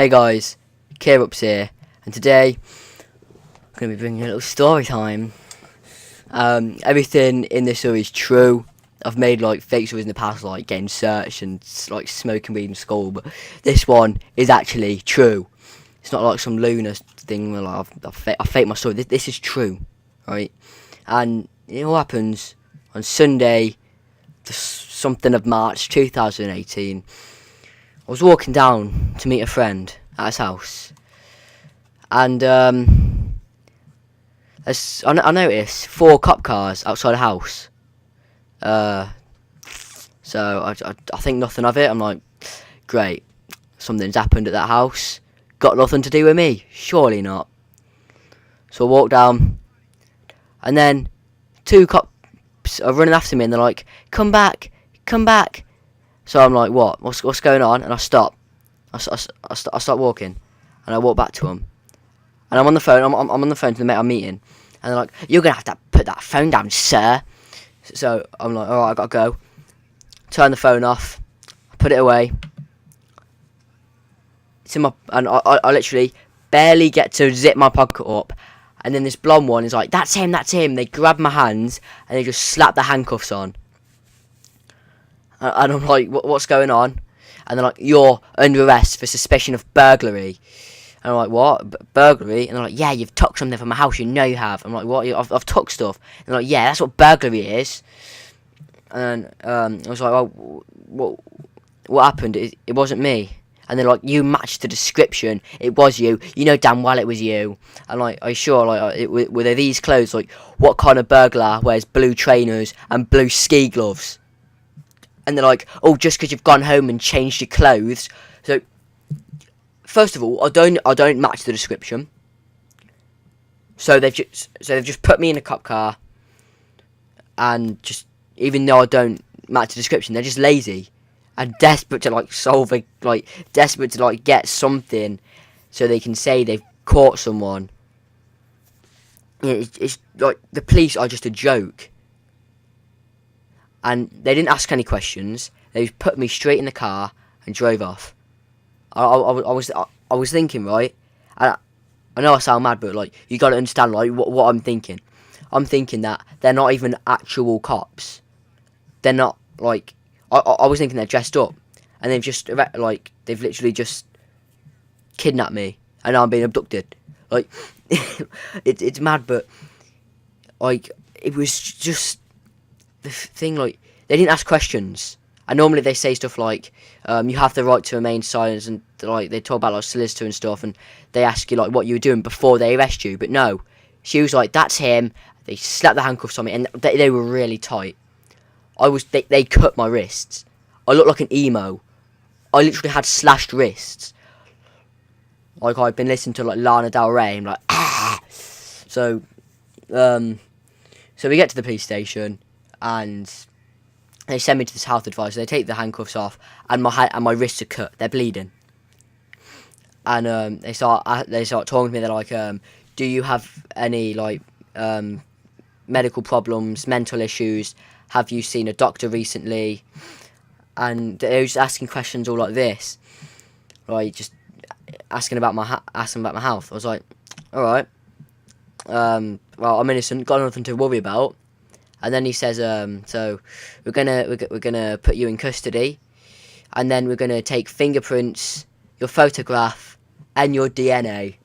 Hey guys, Kierups here, and today I'm going to be bringing you a little story time. Everything in this story is true. I've made like fake stories in the past, like getting searched and like smoking weed in school, but this one is actually true. It's not like some lunar thing where like, I fake my story. This is true, right? And it all happens on Sunday, something of March 2018. I was walking down to meet a friend at his house, and I noticed 4 cop cars outside the house. So I think nothing of it. I'm like, great, something's happened at that house. Got nothing to do with me, surely not. So I walk down, and then 2 cops are running after me, and they're like, come back, come back. So I'm like, what? What's going on? And I stop. I start walking, and I walk back to them. And I'm on the phone. I'm on the phone to the mate I'm meeting, and they're like, "You're gonna have to put that phone down, sir." So I'm like, "All right, I gotta go." Turn the phone off. I put it away. It's in my, and I literally barely get to zip my pocket up, and then this blonde one is like, "That's him, that's him." They grab my hands and they just slap the handcuffs on. And I'm like, what's going on? And they're like, you're under arrest for suspicion of burglary. And I'm like, what? Burglary? And they're like, yeah, you've took something from my house. You know you have. I'm like, what? I've took stuff. And they're like, yeah, that's what burglary is. And I was like, oh, what happened? It wasn't me. And they're like, you matched the description. It was you. You know damn well it was you. And like, are you sure? Like, were they these clothes? Like, what kind of burglar wears blue trainers and blue ski gloves? And they're like, oh, just because you've gone home and changed your clothes. So, first of all, I don't match the description. So they've just put me in a cop car, and just, even though I don't match the description, they're just lazy and desperate to get something, so they can say they've caught someone. It's like the police are just a joke. And they didn't ask any questions. They just put me straight in the car and drove off. I was thinking, right? I know I sound mad, but like, you gotta understand, like, what I'm thinking. I'm thinking that they're not even actual cops. They're not, like, I was thinking they're dressed up, and they've literally just kidnapped me, and now I'm being abducted. Like, it's mad, but like, it was just the thing, like, they didn't ask questions. And normally they say stuff like, you have the right to remain silent, and like, they talk about like solicitor and stuff, and they ask you like what you were doing before they arrest you. But no, she was like, that's him. They slapped the handcuffs on me, and they were really tight. They cut my wrists. I looked like an emo. I literally had slashed wrists. Like, I'd been listening to like Lana Del Rey. I'm like, ah. So we get to the police station, and they send me to this health advisor. They take the handcuffs off, and my wrists are cut. They're bleeding. And they start talking to me. They're like, do you have any like medical problems, mental issues? Have you seen a doctor recently? And they were just asking questions all like this, like just asking about my health. I was like, all right, well, I'm innocent, got nothing to worry about. And then he says, so we're gonna put you in custody, and then we're gonna take fingerprints, your photograph, and your DNA.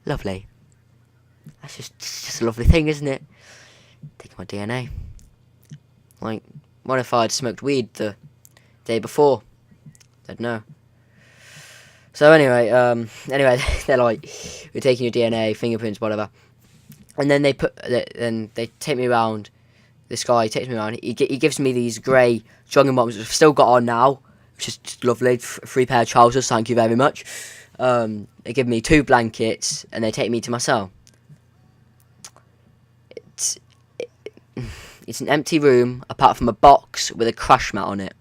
Lovely. That's just a lovely thing, isn't it? Take my DNA. Like, what if I'd smoked weed the day before? I'd know. So anyway, they're like, we're taking your DNA, fingerprints, whatever. And then they take me around. This guy takes me around. He gives me these grey jogging bottoms, which I've still got on now, which is just lovely. 3 pair of trousers, thank you very much. They give me 2 blankets, and they take me to my cell. It's an empty room, apart from a box with a crash mat on it.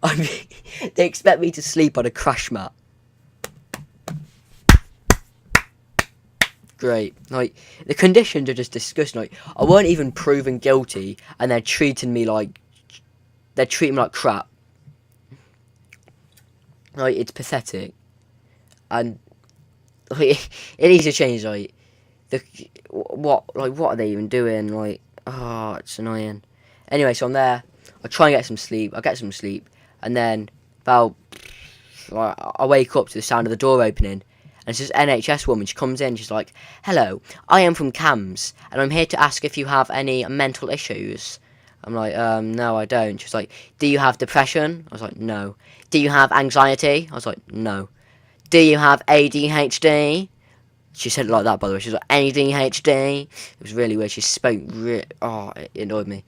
I mean, they expect me to sleep on a crash mat. Great. Like, the conditions are just disgusting. Like, I weren't even proven guilty, and they're treating me like crap. Like, it's pathetic, and like, it needs to change. Like, what are they even doing? Like, oh, it's annoying. Anyway, so I'm there. I try and get some sleep. I get some sleep, and then about I wake up to the sound of the door opening, and it's this NHS woman. She comes in. She's like, "Hello, I am from CAMS, and I'm here to ask if you have any mental issues." I'm like, no, I don't. She's like, "Do you have depression?" I was like, "No." "Do you have anxiety?" I was like, "No." "Do you have ADHD?" She said it like that, by the way. She was like, ADHD. It was really weird. She spoke it annoyed me.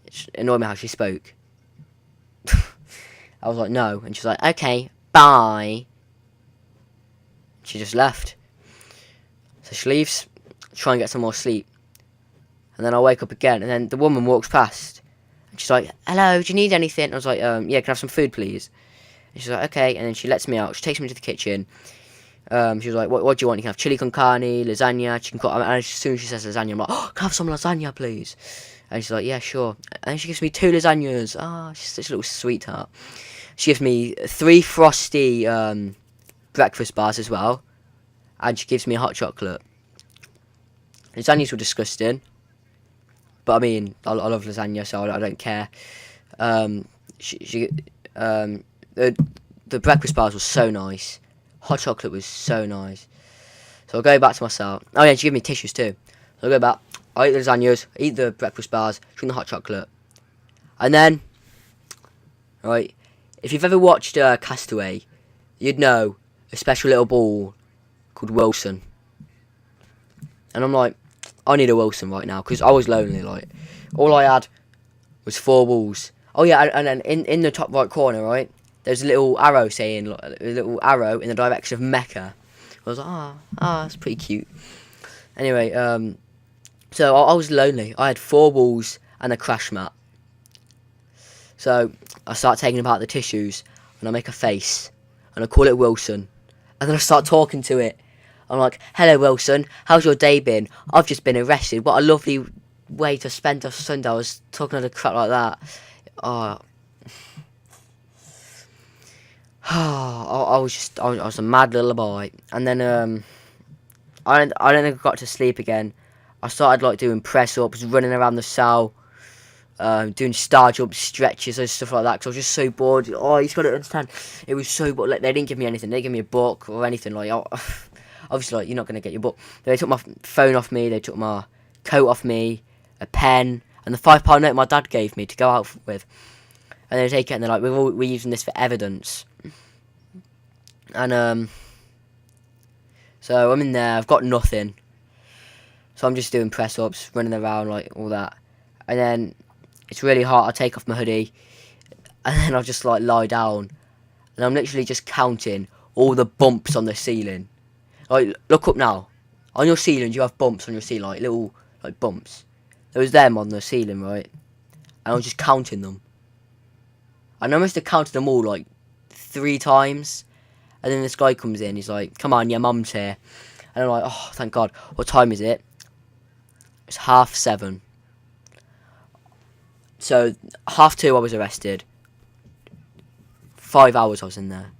It annoyed me how she spoke. I was like, no. And she was like, okay, bye. She just left. So she leaves, try and get some more sleep. And then I wake up again, and then the woman walks past. And she's like, hello, do you need anything? And I was like, yeah, can I have some food, please? And she's like, okay. And then she lets me out. She takes me to the kitchen. She was like, what do you want? You can have chili con carne, lasagna, chicken and as soon as she says lasagna, I'm like, oh, can I have some lasagna, please? And she's like, yeah, sure. And she gives me 2 lasagnas. She's such a little sweetheart. She gives me 3 frosty breakfast bars as well. And she gives me a hot chocolate. Lasagnas were disgusting. But I mean, I love lasagna, so I don't care. The breakfast bars were so nice. Hot chocolate was so nice. So I'll go back to my cell. Oh yeah, she gave me tissues too. So I'll go back. I eat the lasagnas, eat the breakfast bars, drink the hot chocolate. And then, right, if you've ever watched Castaway, you'd know a special little ball called Wilson. And I'm like, I need a Wilson right now, because I was lonely, like. All I had was 4 balls. Oh yeah, and then in the top right corner, right, there's a little arrow saying, like, a little arrow in the direction of Mecca. I was like, that's pretty cute. Anyway, so I was lonely. I had 4 balls and a crash mat. So I start taking apart the tissues, and I make a face, and I call it Wilson. And then I start talking to it. I'm like, hello Wilson, how's your day been? I've just been arrested. What a lovely way to spend a Sunday. I was talking to the crap like that. I was a mad little boy. And then I don't think I got to sleep again. I started like doing press ups, running around the cell, doing star jump stretches and stuff like that, because I was just so bored. Oh, you just got to understand, it was so bored. Like, they didn't give me anything. They didn't give me a book or anything. Like, obviously, like, you're not going to get your book. They took my phone off me. They took my coat off me, a pen, and the £5 note my dad gave me to go out with. And they take it and they're like, we're using this for evidence. And so I'm in there. I've got nothing. So I'm just doing press ups, running around, like, all that. And then it's really hot. I take off my hoodie, and then I just like lie down, and I'm literally just counting all the bumps on the ceiling. Like, look up now. On your ceiling, you have bumps on your ceiling, like little like bumps. There was them on the ceiling, right? And I was just counting them. And I must have counted them all like 3 times. And then this guy comes in. He's like, "Come on, your mum's here." And I'm like, "Oh, thank God." What time is it? It's 7:30. So 2:30 I was arrested. 5 hours I was in there.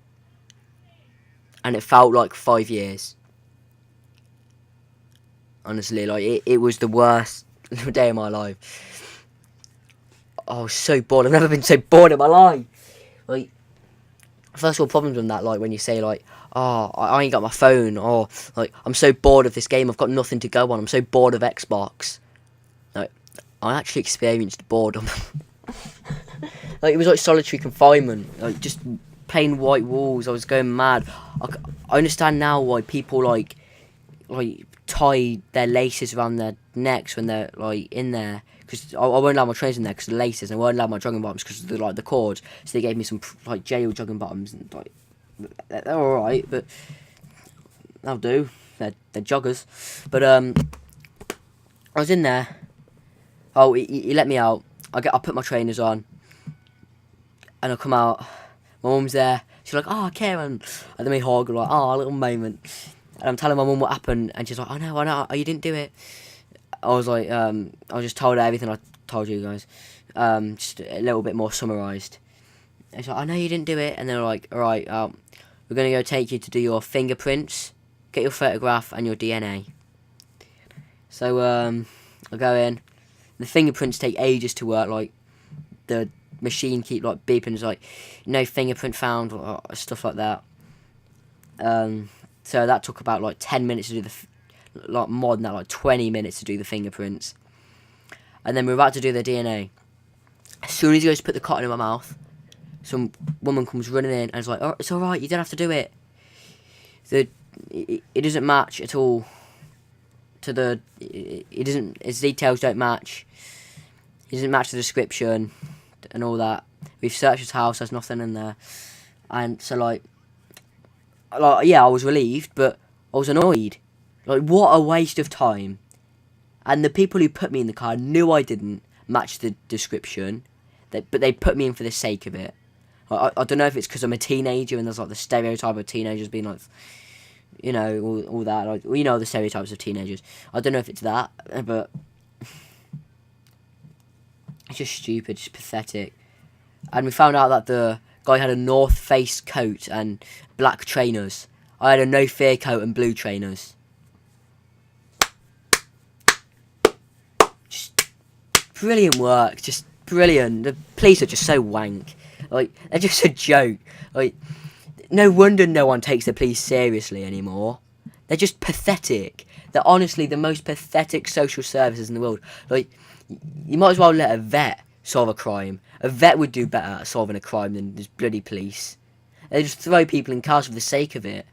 And it felt like 5 years. Honestly, like, it was the worst day of my life. I was so bored. I've never been so bored in my life. Like, first of all, problems with that, like, when you say, like, oh, I ain't got my phone, or, like, I'm so bored of this game, I've got nothing to go on, I'm so bored of Xbox. Like, I actually experienced boredom. Like, it was like solitary confinement, like, just plain white walls. I was going mad. I understand now why people, like tie their laces around their necks when they're, like, in there. Because I won't allow my trainers in there because of the laces, and I won't allow my jogging bottoms because of the, like, the cords. So they gave me some, like, jail jogging bottoms, and, like, they're alright, but they'll do. They're joggers. But I was in there. Oh, he let me out. I put my trainers on, and I come out. My mum's there. She's like, "Oh, Kieran," and then we hug, like, "Oh, a little moment." And I'm telling my mum what happened, and she's like, "I know, oh, you didn't do it." I was like, I just told her everything I told you guys, just a little bit more summarised. It's like, I know you didn't do it. And they're like, alright, we're going to go take you to do your fingerprints, get your photograph and your DNA. So, I go in. The fingerprints take ages to work. Like, the machine keep, like, beeping. It's like, no fingerprint found, or stuff like that. So that took about, like, 10 minutes to do like, more than that, like, 20 minutes to do the fingerprints. And then we're about to do the DNA. As soon as he goes to put the cotton in my mouth, some woman comes running in and is like, oh, it's alright, you don't have to do it. It doesn't match at all to the... It doesn't... His details don't match. He doesn't match the description and all that. We've searched his house, there's nothing in there. And so, like, yeah, I was relieved, but I was annoyed. Like, what a waste of time. And the people who put me in the car knew I didn't match the description, but they put me in for the sake of it. I don't know if it's because I'm a teenager and there's, like, the stereotype of teenagers being, like, you know, all that. Like, you know, the stereotypes of teenagers. I don't know if it's that, but it's just stupid, just pathetic. And we found out that the guy had a North Face coat and black trainers. I had a No Fear coat and blue trainers. Just brilliant work, just brilliant. The police are just so wank. Like, they're just a joke. Like, no wonder no one takes the police seriously anymore. They're just pathetic. They're honestly the most pathetic social services in the world. Like, you might as well let a vet solve a crime. A vet would do better at solving a crime than this bloody police. They just throw people in cars for the sake of it.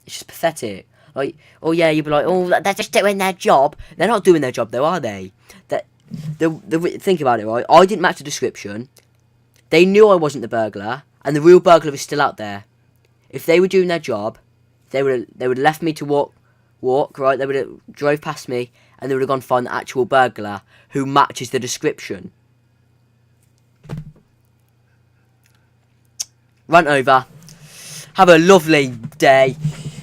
It's just pathetic. Like, oh yeah, you'd be like, oh, they're just doing their job. They're not doing their job though, are they? Think about it, right? I didn't match the description. They knew I wasn't the burglar, and the real burglar is still out there. If they were doing their job, they would have left me to walk, right? They would have drove past me, and they would have gone find the actual burglar who matches the description. Run over. Have a lovely day.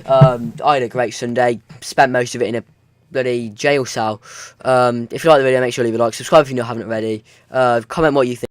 I had a great Sunday. Spent most of it in a bloody jail cell. If you like the video, make sure you leave a like. Subscribe if you haven't already. Comment what you think.